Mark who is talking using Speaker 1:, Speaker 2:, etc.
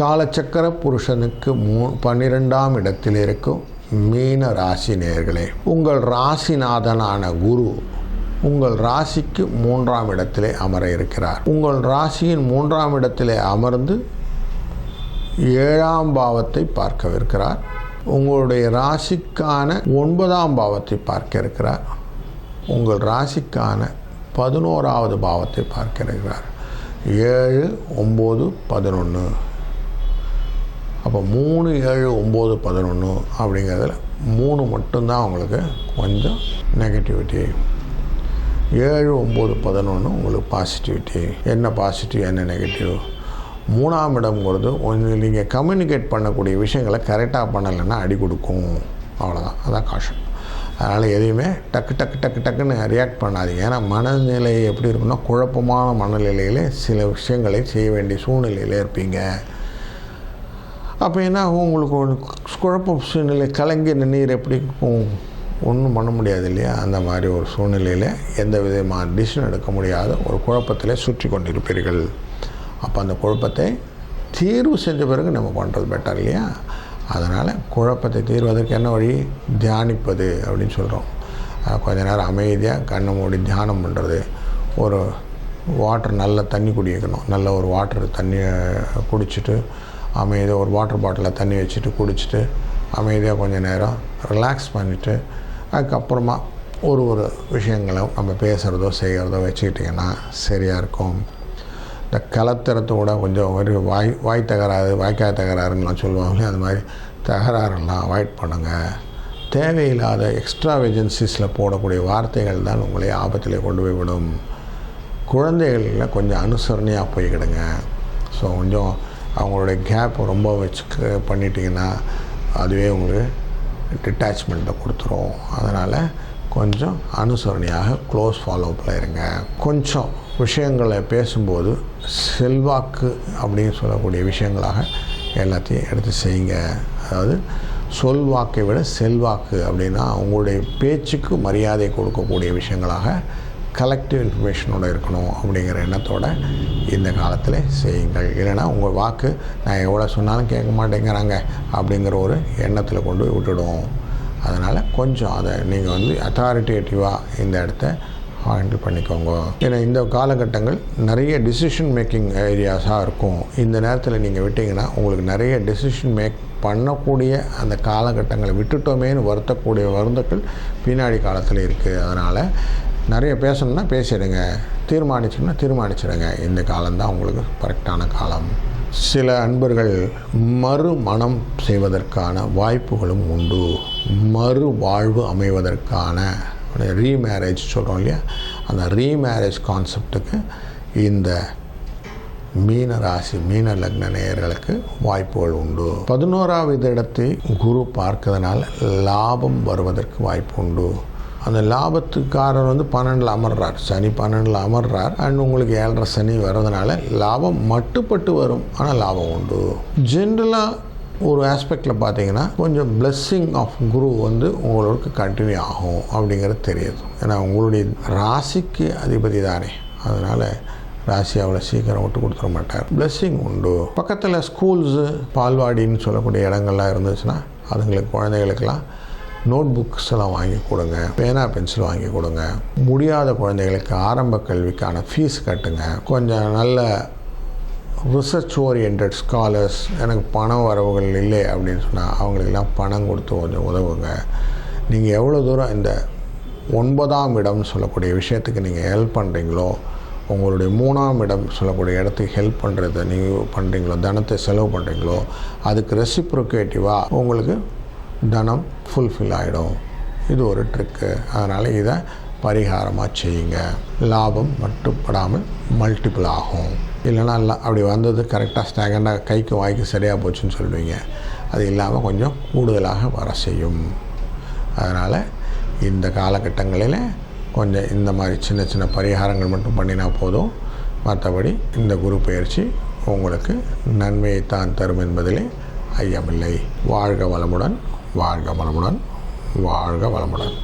Speaker 1: காலச்சக்கர புருஷனுக்கு 12ஆம் இடத்தில் இருக்கும் மீன ராசி நேயர்களே, உங்கள் ராசிநாதனான குரு உங்கள் ராசிக்கு 3ஆம் இடத்திலே அமர இருக்கிறார். உங்கள் ராசியின் 3ஆம் இடத்திலே அமர்ந்து 7ஆம் பாவத்தை பார்க்கவிருக்கிறார். உங்களுடைய ராசிக்கான 9ஆம் பாவத்தை பார்க்க இருக்கிறார். உங்கள் ராசிக்கான 11ஆவது பாவத்தை பார்க்க இருக்கிறார். 7, 9, 11. அப்போ 3, 7, 9, 11 அப்படிங்கிறதுல 3 மட்டும்தான் உங்களுக்கு கொஞ்சம் நெகட்டிவிட்டி. 7, 9, 11 உங்களுக்கு பாசிட்டிவிட்டி. என்ன பாசிட்டிவ் என்ன நெகட்டிவ்? 3ஆம் இடம்ங்கிறது நீங்கள் கம்யூனிகேட் பண்ணக்கூடிய விஷயங்களை கரெக்டாக பண்ணலைன்னா அடி கொடுக்கும். அவ்வளோதான், அதான் காஷன். அதனால் எதையுமே டக்குன்னு ரியாக்ட் பண்ணாதீங்க. ஏன்னா மனநிலை எப்படி இருக்குன்னா, குழப்பமான மனநிலையிலே சில விஷயங்களை செய்ய வேண்டிய சூழ்நிலையில் இருப்பீங்க. அப்போ என்ன உங்களுக்கு ஒரு குழப்ப சூழ்நிலை, கலங்கின நீர் எப்படி ஒன்றும் பண்ண முடியாது இல்லையா? அந்த மாதிரி ஒரு சூழ்நிலையில் எந்த விதமான டிசிஷன் எடுக்க முடியாத ஒரு குழப்பத்தில் சுற்றி கொண்டிருப்பீர்கள். அப்போ அந்த குழப்பத்தை தீர்வு செஞ்ச பிறகு நம்ம பண்ணுறது பெட்டர் இல்லையா? அதனால் குழப்பத்தை தீர்வதற்கு என்ன வழி? தியானிப்பது அப்படின்னு சொல்கிறோம். கொஞ்ச நேரம் அமைதியாக கண்ணை மூடி தியானம் பண்ணுறது. ஒரு வாட்டர், நல்ல தண்ணி குடிக்கணும். நல்ல ஒரு வாட்டர் தண்ணியை குடிச்சிட்டு அமைதியாக ஒரு வாட்டர் பாட்டிலில் தண்ணி வச்சுட்டு குடிச்சிட்டு அமைதியாக கொஞ்சம் நேரம் ரிலாக்ஸ் பண்ணிவிட்டு அதுக்கப்புறமா ஒரு விஷயங்களும் நம்ம பேசுகிறதோ செய்கிறதோ வச்சுக்கிட்டிங்கன்னா சரியாக இருக்கும். இந்த கலத்திரத்தோட கொஞ்சம் ஒரு வாய் தகராறு, வாய்க்காய் தகராறுங்களாம் சொல்லுவாங்களே, அது மாதிரி தகராறுலாம் அவாய்ட் பண்ணுங்கள். தேவையில்லாத எக்ஸ்ட்ரா ஏஜென்சிஸில் போடக்கூடிய வார்த்தைகள் தான் உங்களை ஆபத்தில் கொண்டு போய் விடும். குழந்தைகளில் கொஞ்சம் அனுசரணையாக போய்க்கிடுங்க. ஸோ கொஞ்சம் அவங்களுடைய கேப் ரொம்ப பண்ணிட்டீங்கன்னா அதுவே உங்களுக்கு டிட்டாச்மெண்ட்டை கொடுத்துரும். அதனால் கொஞ்சம் அனுசரணையாக க்ளோஸ் ஃபாலோஅப்பில் இருங்க. கொஞ்சம் விஷயங்களை பேசும்போது செல்வாக்கு அப்படின்னு சொல்லக்கூடிய விஷயங்களாக எல்லாத்தையும் எடுத்து செய்யுங்க. அதாவது சொல்வாக்கை விட செல்வாக்கு அப்படின்னா உங்களுடைய பேச்சுக்கு மரியாதை கொடுக்கக்கூடிய விஷயங்களாக கலெக்டிவ் இன்ஃபர்மேஷனோடு இருக்கணும் அப்படிங்கிற எண்ணத்தோடு இந்த காலத்தில் செய்யுங்கள். இல்லைனா உங்கள் வாக்கு நான் எவ்வளோ சொன்னாலும் கேட்க மாட்டேங்கிறாங்க அப்படிங்கிற ஒரு எண்ணத்தில் கொண்டு போய் விட்டுடும். அதனால் கொஞ்சம் அதை நீங்கள் அத்தாரிட்டேட்டிவாக இந்த இடத்த ஹேண்டில் பண்ணிக்கோங்க. ஏன்னா இந்த காலகட்டங்கள் நிறைய டிசிஷன் மேக்கிங் ஏரியாஸாக இருக்கும். இந்த நேரத்தில் நீங்கள் விட்டிங்கன்னா உங்களுக்கு நிறைய டிசிஷன் மேக் பண்ணக்கூடிய அந்த காலகட்டங்களை விட்டுட்டோமேன்னு வருத்தங்கள் பின்னாடி காலத்தில் இருக்குது. அதனால் நிறைய பேசணுன்னா பேசிடுங்க, தீர்மானிச்சிடுங்க. இந்த காலம்தான் உங்களுக்கு கரெக்டான காலம். சில அன்பர்கள் மறுமணம் செய்வதற்கான வாய்ப்புகளும் உண்டு. வாழ்வு அமைவதற்கான ரீமேரேஜ் சொல்கிறோம் இல்லையா, அந்த ரீமேரேஜ் கான்செப்டுக்கு இந்த மீன ராசி மீன லக்ன நேயர்களுக்கு வாய்ப்புகள் உண்டு. 11ஆவது இடத்தை குரு பார்க்கறதுனால லாபம் வருவதற்கு வாய்ப்பு உண்டு. அந்த லாபத்துக்காரர் 12ல் அமர்றார், சனி 12ல் அமர்றார். அண்ட் உங்களுக்கு 7.5 சனி வர்றதுனால லாபம் மட்டுப்பட்டு வரும், ஆனால் லாபம் உண்டு. ஜென்ரலாக ஒரு ஆஸ்பெக்டில் பார்த்தீங்கன்னா கொஞ்சம் பிளெஸ்ஸிங் ஆஃப் குரு உங்களுக்கு கண்டினியூ ஆகும் அப்படிங்கிறது தெரியுது. ஏன்னா உங்களுடைய ராசிக்கு அதிபதி தானே, அதனால் ராசி அவ்வளோ சீக்கிரம் விட்டு கொடுத்துட மாட்டார். பிளெஸ்ஸிங் உண்டு. பக்கத்தில் ஸ்கூல்ஸு, பால்வாடின்னு சொல்லக்கூடிய இடங்கள்லாம் இருந்துச்சுன்னா அதுங்களுக்கு குழந்தைகளுக்கெல்லாம் நோட் புக்ஸ் எல்லாம் வாங்கி கொடுங்க, பேனா பென்சில் வாங்கி கொடுங்க. முடியாத குழந்தைகளுக்கு ஆரம்ப கல்விக்கான ஃபீஸ் கட்டுங்க. கொஞ்சம் நல்ல ரிசர்ச் ஓரியன்ட் ஸ்காலர்ஸ், எனக்கு பண வரவுகள் இல்லை அப்படின்னு சொன்னால் அவங்களுக்கெல்லாம் பணம் கொடுத்து கொஞ்சம் உதவுங்க. நீங்கள் எவ்வளோ தூரம் இந்த 9ஆம் இடம் சொல்லக்கூடிய விஷயத்துக்கு நீங்கள் ஹெல்ப் பண்ணுறீங்களோ, உங்களுடைய 3ஆம் இடம் சொல்லக்கூடிய இடத்துக்கு ஹெல்ப் பண்ணுறதை நீங்கள் பண்ணுறீங்களோ, தனத்தை செலவு பண்ணுறீங்களோ, அதுக்கு ரெசிப்ரோகேட்டிவாக உங்களுக்கு தனம் ஃபுல்ஃபில் ஆகிடும். இது ஒரு ட்ரிக்கு. அதனால் இதை பரிகாரமாக செய்யுங்க. லாபம் மட்டுப்படாமல் மல்டிபிள் ஆகும். இல்லைனா இல்லை அப்படி வந்தது கரெக்டாக ஸ்டாகண்டாக கைக்கு வாய்க்கு சரியாக போச்சுன்னு சொல்லுவீங்க. அது இல்லாமல் கொஞ்சம் கூடுதலாக வர செய்யும். அதனால் இந்த காலகட்டங்களில் கொஞ்சம் இந்த மாதிரி சின்ன பரிகாரங்கள் மட்டும் பண்ணினா போதும். மற்றபடி இந்த குரு பயிற்சி உங்களுக்கு நன்மையைத்தான் தரும் என்பதிலே ஐயமில்லை. வாழ்க வளமுடன், வாழ்க வளமுடன், வாழ்க வளமுடன்.